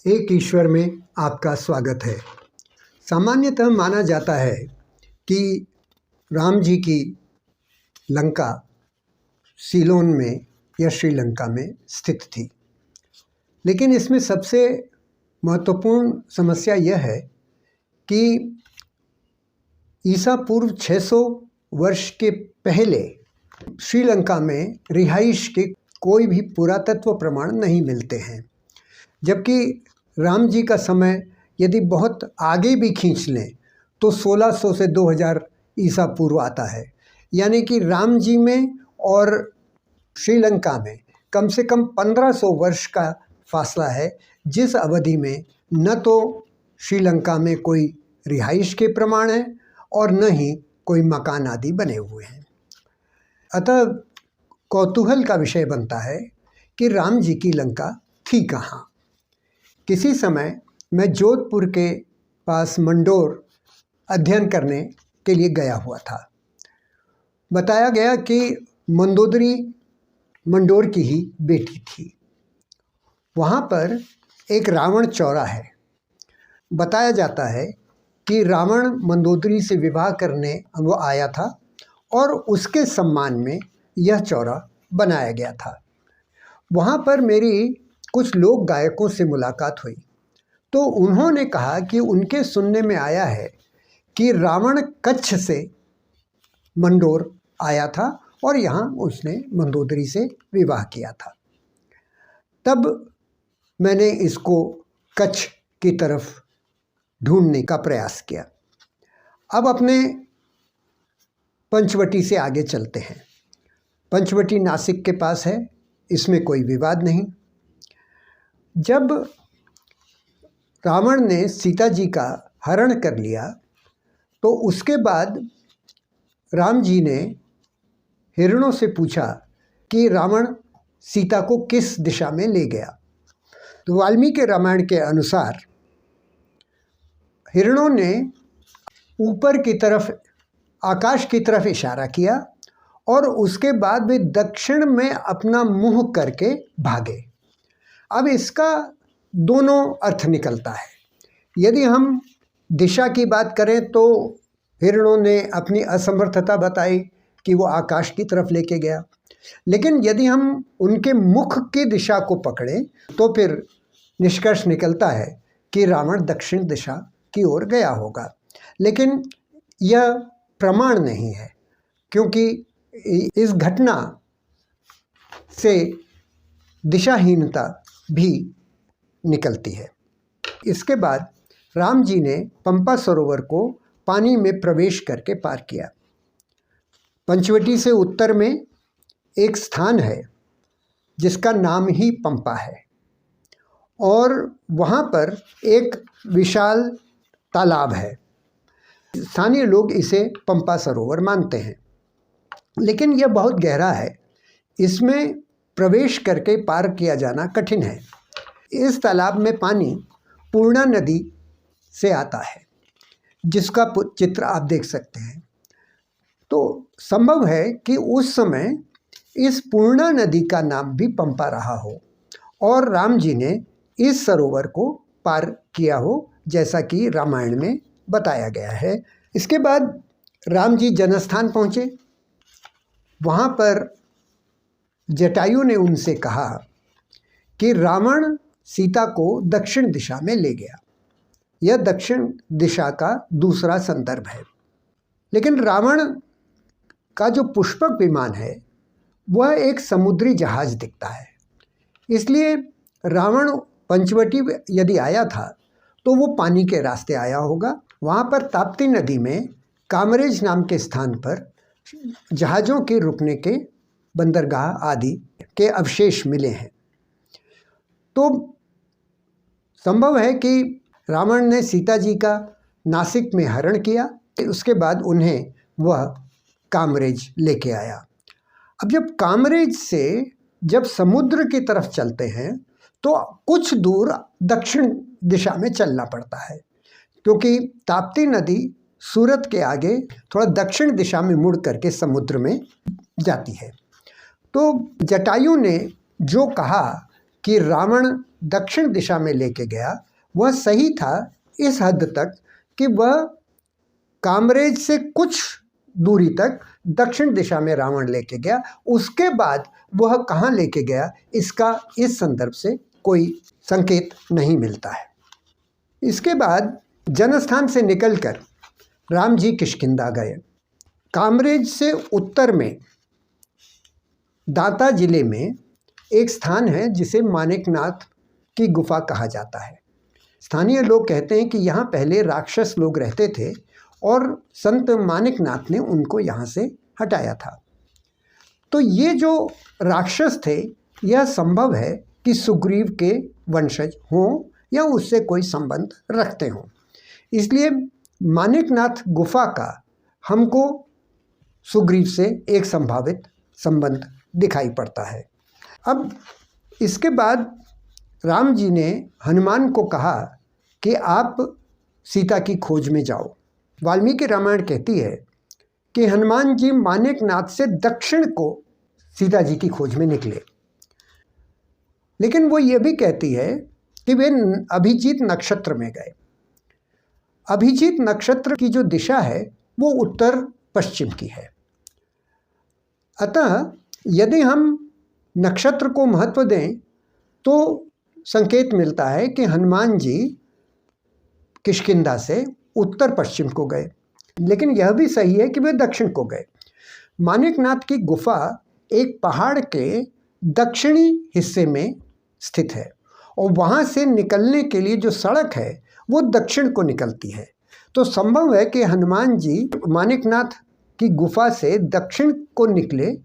एक ईश्वर में आपका स्वागत है। सामान्यतः माना जाता है कि राम जी की लंका सीलोन में या श्रीलंका में स्थित थी, लेकिन इसमें सबसे महत्वपूर्ण समस्या यह है कि ईसा पूर्व 600 वर्ष के पहले श्रीलंका में रिहाइश के कोई भी पुरातत्व प्रमाण नहीं मिलते हैं। जबकि राम जी का समय यदि बहुत आगे भी खींच लें तो 1600 से 2000 ईसा पूर्व आता है। यानी कि राम जी में और श्रीलंका में कम से कम 1500 वर्ष का फासला है, जिस अवधि में न तो श्रीलंका में कोई रिहाइश के प्रमाण है और न ही कोई मकान आदि बने हुए हैं। अतः कौतूहल का विषय बनता है कि राम जी की लंका थी कहाँ। किसी समय मैं जोधपुर के पास मंडोर अध्ययन करने के लिए गया हुआ था। बताया गया कि मंदोदरी मंडोर की ही बेटी थी। वहाँ पर एक रावण चौरा है। बताया जाता है कि रावण मंदोदरी से विवाह करने वो आया था और उसके सम्मान में यह चौरा बनाया गया था। वहाँ पर मेरी कुछ लोक गायकों से मुलाकात हुई तो उन्होंने कहा कि उनके सुनने में आया है कि रावण कच्छ से मंडोर आया था और यहाँ उसने मंदोदरी से विवाह किया था। तब मैंने इसको कच्छ की तरफ ढूंढने का प्रयास किया। अब अपने पंचवटी से आगे चलते हैं। पंचवटी नासिक के पास है, इसमें कोई विवाद नहीं। जब रावण ने सीता जी का हरण कर लिया तो उसके बाद राम जी ने हिरणों से पूछा कि रावण सीता को किस दिशा में ले गया। तो वाल्मीकि रामायण के अनुसार हिरणों ने ऊपर की तरफ, आकाश की तरफ इशारा किया और उसके बाद वे दक्षिण में अपना मुंह करके भागे। अब इसका दोनों अर्थ निकलता है। यदि हम दिशा की बात करें तो हिरणों ने अपनी असमर्थता बताई कि वो आकाश की तरफ लेके गया, लेकिन यदि हम उनके मुख की दिशा को पकड़ें तो फिर निष्कर्ष निकलता है कि रावण दक्षिण दिशा की ओर गया होगा। लेकिन यह प्रमाण नहीं है, क्योंकि इस घटना से दिशाहीनता भी निकलती है। इसके बाद राम जी ने पंपा सरोवर को पानी में प्रवेश करके पार किया। पंचवटी से उत्तर में एक स्थान है जिसका नाम ही पंपा है और वहाँ पर एक विशाल तालाब है। स्थानीय लोग इसे पंपा सरोवर मानते हैं, लेकिन यह बहुत गहरा है। इसमें प्रवेश करके पार किया जाना कठिन है। इस तालाब में पानी पूर्णा नदी से आता है, जिसका चित्र आप देख सकते हैं। तो संभव है कि उस समय इस पूर्णा नदी का नाम भी पंपा रहा हो और राम जी ने इस सरोवर को पार किया हो, जैसा कि रामायण में बताया गया है। इसके बाद राम जी जनस्थान पहुँचे। वहाँ पर जटायु ने उनसे कहा कि रावण सीता को दक्षिण दिशा में ले गया। यह दक्षिण दिशा का दूसरा संदर्भ है। लेकिन रावण का जो पुष्पक विमान है वह एक समुद्री जहाज दिखता है। इसलिए रावण पंचवटी यदि आया था तो वो पानी के रास्ते आया होगा। वहाँ पर ताप्ती नदी में कामरेज नाम के स्थान पर जहाज़ों के रुकने के बंदरगाह आदि के अवशेष मिले हैं। तो संभव है कि रावण ने सीता जी का नासिक में हरण किया, उसके बाद उन्हें वह कामरेज लेके आया। अब जब कामरेज से जब समुद्र की तरफ चलते हैं तो कुछ दूर दक्षिण दिशा में चलना पड़ता है, क्योंकि ताप्ती नदी सूरत के आगे थोड़ा दक्षिण दिशा में मुड़ करके समुद्र में जाती है। तो जटायु ने जो कहा कि रावण दक्षिण दिशा में लेके गया वह सही था इस हद तक कि वह कामरेज से कुछ दूरी तक दक्षिण दिशा में रावण लेके गया। उसके बाद वह कहाँ लेके गया इसका इस संदर्भ से कोई संकेत नहीं मिलता है। इसके बाद जनस्थान से निकलकर राम जी किष्किंधा गए। कामरेज से उत्तर में दांता जिले में एक स्थान है जिसे मानिकनाथ की गुफा कहा जाता है। स्थानीय लोग कहते हैं कि यहाँ पहले राक्षस लोग रहते थे और संत मानिकनाथ ने उनको यहाँ से हटाया था। तो ये जो राक्षस थे यह संभव है कि सुग्रीव के वंशज हों या उससे कोई संबंध रखते हों। इसलिए मानिकनाथ गुफा का हमको सुग्रीव से एक संभावित संबंध दिखाई पड़ता है। अब इसके बाद राम जी ने हनुमान को कहा कि आप सीता की खोज में जाओ। वाल्मीकि रामायण कहती है कि हनुमान जी मानिकनाथ से दक्षिण को सीता जी की खोज में निकले, लेकिन वो ये भी कहती है कि वे अभिजीत नक्षत्र में गए। अभिजीत नक्षत्र की जो दिशा है वो उत्तर पश्चिम की है। अतः यदि हम नक्षत्र को महत्व दें तो संकेत मिलता है कि हनुमान जी किष्किंधा से उत्तर पश्चिम को गए, लेकिन यह भी सही है कि वे दक्षिण को गए। मानिकनाथ की गुफा एक पहाड़ के दक्षिणी हिस्से में स्थित है और वहाँ से निकलने के लिए जो सड़क है वो दक्षिण को निकलती है। तो संभव है कि हनुमान जी मानिकनाथ की गुफा से दक्षिण को निकले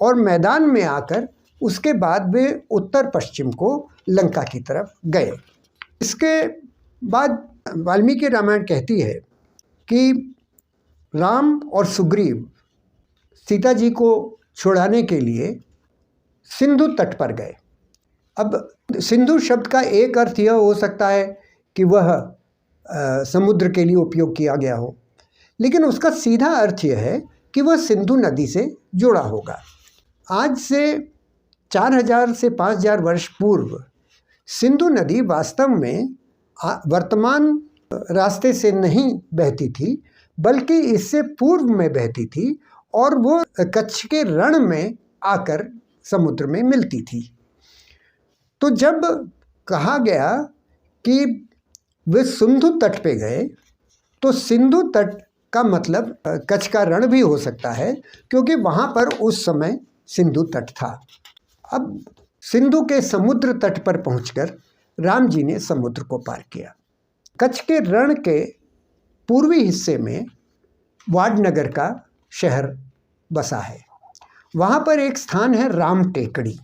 और मैदान में आकर उसके बाद वे उत्तर पश्चिम को लंका की तरफ गए। इसके बाद वाल्मीकि रामायण कहती है कि राम और सुग्रीव सीता जी को छुड़ाने के लिए सिंधु तट पर गए। अब सिंधु शब्द का एक अर्थ यह हो सकता है कि वह समुद्र के लिए उपयोग किया गया हो, लेकिन उसका सीधा अर्थ यह है कि वह सिंधु नदी से जुड़ा होगा। आज से 4000 से 5000 वर्ष पूर्व सिंधु नदी वास्तव में वर्तमान रास्ते से नहीं बहती थी, बल्कि इससे पूर्व में बहती थी और वो कच्छ के रण में आकर समुद्र में मिलती थी। तो जब कहा गया कि वे सिंधु तट पे गए तो सिंधु तट का मतलब कच्छ का रण भी हो सकता है, क्योंकि वहाँ पर उस समय सिंधु तट था। अब सिंधु के समुद्र तट पर पहुंचकर राम जी ने समुद्र को पार किया। कच्छ के रण के पूर्वी हिस्से में वाडनगर का शहर बसा है। वहाँ पर एक स्थान है राम टेकड़ी।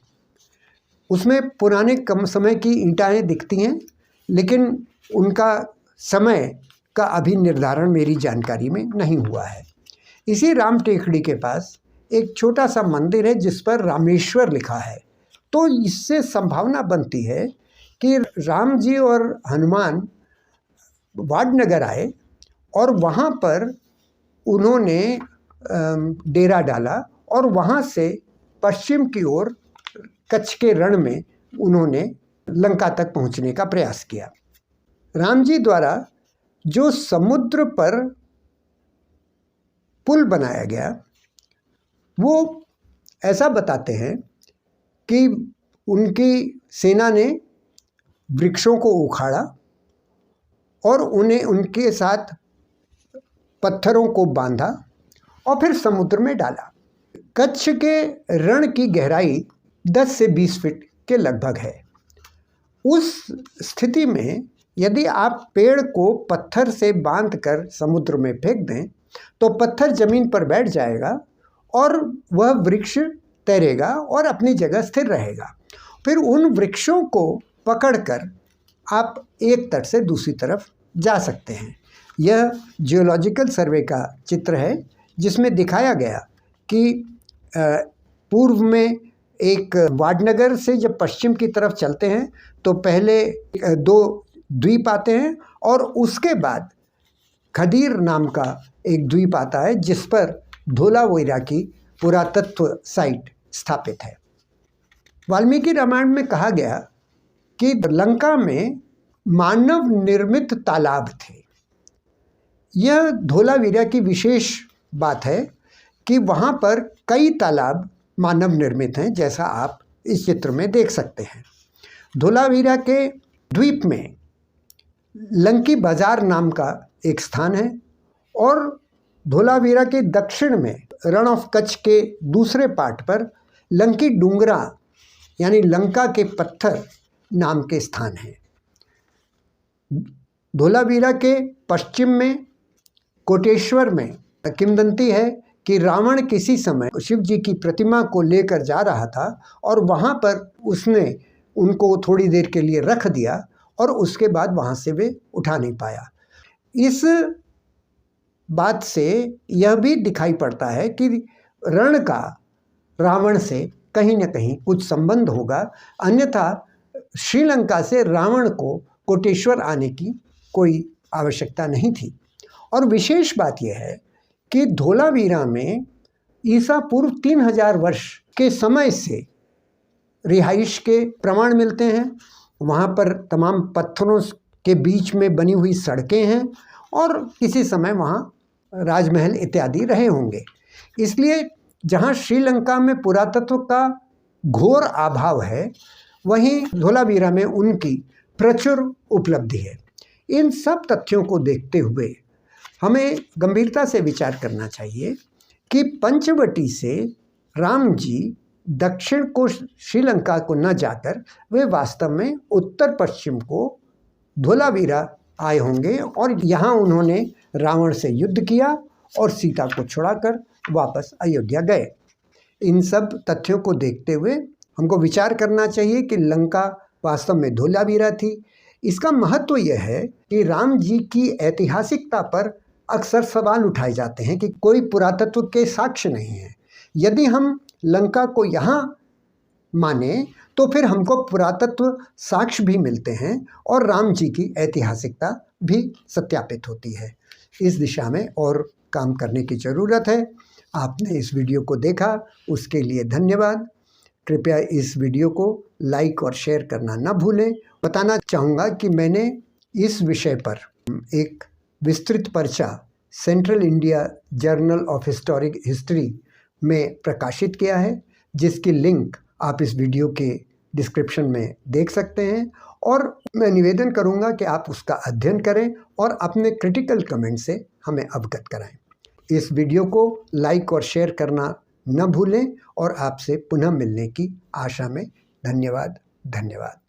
उसमें पुराने कम समय की ईंटें दिखती हैं, लेकिन उनका समय का अभी निर्धारण मेरी जानकारी में नहीं हुआ है। इसी राम टेकड़ी के पास एक छोटा सा मंदिर है जिस पर रामेश्वर लिखा है। तो इससे संभावना बनती है कि राम जी और हनुमान वाडनगर आए और वहाँ पर उन्होंने डेरा डाला और वहाँ से पश्चिम की ओर कच्छ के रण में उन्होंने लंका तक पहुँचने का प्रयास किया। राम जी द्वारा जो समुद्र पर पुल बनाया गया वो ऐसा बताते हैं कि उनकी सेना ने वृक्षों को उखाड़ा और उन्हें उनके साथ पत्थरों को बांधा और फिर समुद्र में डाला। कच्छ के रण की गहराई 10 से 20 फीट के लगभग है। उस स्थिति में यदि आप पेड़ को पत्थर से बांधकर समुद्र में फेंक दें तो पत्थर जमीन पर बैठ जाएगा और वह वृक्ष तैरेगा और अपनी जगह स्थिर रहेगा। फिर उन वृक्षों को पकड़कर आप एक तट से दूसरी तरफ जा सकते हैं। यह जियोलॉजिकल सर्वे का चित्र है जिसमें दिखाया गया कि पूर्व में एक वाडनगर से जब पश्चिम की तरफ चलते हैं तो पहले 2 द्वीप आते हैं और उसके बाद खदीर नाम का एक द्वीप आता है जिस पर धोलावीरा की पुरातत्व साइट स्थापित है। वाल्मीकि रामायण में कहा गया कि लंका में मानव निर्मित तालाब थे। यह धोलावीरा की विशेष बात है कि वहाँ पर कई तालाब मानव निर्मित हैं, जैसा आप इस चित्र में देख सकते हैं। धोलावीरा के द्वीप में लंकी बाजार नाम का एक स्थान है और धोलावीरा के दक्षिण में रण ऑफ कच्छ के दूसरे पार्ट पर लंकी डूंगरा यानी लंका के पत्थर नाम के स्थान हैं। धोलावीरा के पश्चिम में कोटेश्वर में किंवदंती है कि रावण किसी समय शिव जी की प्रतिमा को लेकर जा रहा था और वहाँ पर उसने उनको थोड़ी देर के लिए रख दिया और उसके बाद वहाँ से वे उठा नहीं पाया। इस बात से यह भी दिखाई पड़ता है कि रण का रावण से कहीं न कहीं कुछ संबंध होगा, अन्यथा श्रीलंका से रावण को कोटेश्वर आने की कोई आवश्यकता नहीं थी। और विशेष बात यह है कि धोलावीरा में ईसा पूर्व 3000 वर्ष के समय से रिहाइश के प्रमाण मिलते हैं। वहाँ पर तमाम पत्थरों के बीच में बनी हुई सड़कें हैं और किसी समय वहाँ राजमहल इत्यादि रहे होंगे। इसलिए जहाँ श्रीलंका में पुरातत्व का घोर अभाव है, वहीं धोलावीरा में उनकी प्रचुर उपलब्धि है। इन सब तथ्यों को देखते हुए हमें गंभीरता से विचार करना चाहिए कि पंचवटी से राम जी दक्षिण को श्रीलंका को न जाकर वे वास्तव में उत्तर पश्चिम को धोलावीरा आए होंगे और यहाँ उन्होंने रावण से युद्ध किया और सीता को छुड़ाकर वापस अयोध्या गए। इन सब तथ्यों को देखते हुए हमको विचार करना चाहिए कि लंका वास्तव में धोलावीरा थी। इसका महत्व यह है कि राम जी की ऐतिहासिकता पर अक्सर सवाल उठाए जाते हैं कि कोई पुरातत्व के साक्ष्य नहीं है। यदि हम लंका को यहाँ माने तो फिर हमको पुरातत्व साक्ष्य भी मिलते हैं और राम जी की ऐतिहासिकता भी सत्यापित होती है। इस दिशा में और काम करने की ज़रूरत है। आपने इस वीडियो को देखा उसके लिए धन्यवाद। कृपया इस वीडियो को लाइक और शेयर करना न भूलें। बताना चाहूँगा कि मैंने इस विषय पर एक विस्तृत पर्चा central India journal of historic history में प्रकाशित किया है, जिसकी लिंक आप इस वीडियो के डिस्क्रिप्शन में देख सकते हैं और मैं निवेदन करूंगा कि आप उसका अध्ययन करें और अपने क्रिटिकल कमेंट से हमें अवगत कराएं। इस वीडियो को लाइक और शेयर करना न भूलें और आपसे पुनः मिलने की आशा में धन्यवाद।